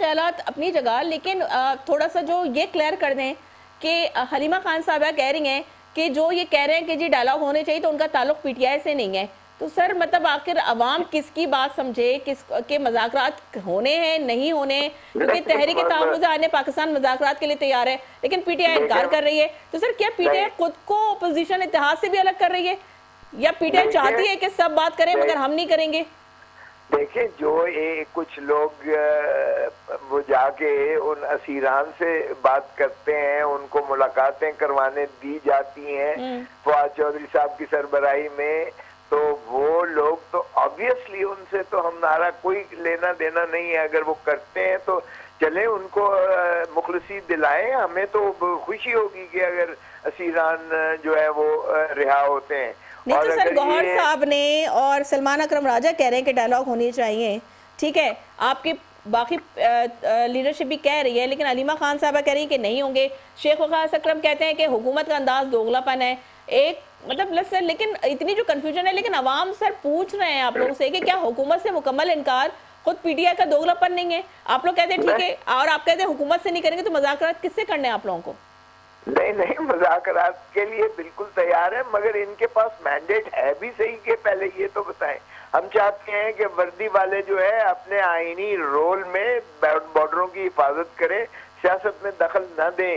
ख्यालात अपनी जगह, लेकिन थोड़ा सा जो ये क्लियर कर दें कि हलीमा खान साहबा कह रही हैं कि जो ये कह रहे हैं कि जी डायलॉग होने चाहिए, तो उनका ताल्लुक पीटीआई से नहीं है। तो सर मतलब आखिर अवाम किसकी बात समझे, किस के मज़ाकरात होने हैं नहीं होने, क्योंकि तहरीक तहफ़्फ़ुज़ आने पाकिस्तान मज़ाकरात के लिए तैयार है, लेकिन पीटीआई इनकार कर रही है। तो सर क्या पीटीआई खुद को अपोजिशन इत्तेहाद से भी अलग कर रही है, या पीटीआई चाहती है कि सब बात करें मगर हम नहीं करेंगे? देखिए, जो ये कुछ लोग वो जाके उन असीरान से बात करते हैं, उनको मुलाकातें करवाने दी जाती हैं फवाद चौधरी साहब की सरबराही में, तो वो लोग तो ऑब्वियसली उनसे तो हमारा कोई लेना देना नहीं है। अगर वो करते हैं तो चले, उनको मुखलसी दिलाएं। हमें तो खुशी होगी कि अगर असीरान जो है वो रिहा होते हैं। नहीं तो सर गौहर साहब ने और सलमान अकरम राजा कह रहे हैं कि डायलॉग होनी चाहिए, ठीक है, आपकी बाकी लीडरशिप भी कह रही है, लेकिन हलीमा खान साहबा कह रही है कि नहीं होंगे। शेख वकास अकरम कहते हैं कि हुकूमत का अंदाज दोगलापन है। एक मतलब सर, लेकिन इतनी जो कन्फ्यूजन है, लेकिन अवाम सर पूछ रहे हैं आप लोगों से कि क्या हुकूमत से मुकम्मल इनकार खुद पीटीआई का दोगलापन नहीं है? आप लोग कहते हैं ठीक है, और आप कहते हैं हुकूमत से नहीं करेंगे, तो मज़ाकरात किससे करने हैं आप लोगों को? नहीं, मुज़ाकरात के लिए बिल्कुल तैयार है, मगर इनके पास मैंडेट है भी सही के पहले ये तो बताएं। हम चाहते हैं कि वर्दी वाले जो है अपने आईनी रोल में बॉर्डरों की हिफाजत करें, सियासत में दखल न दें।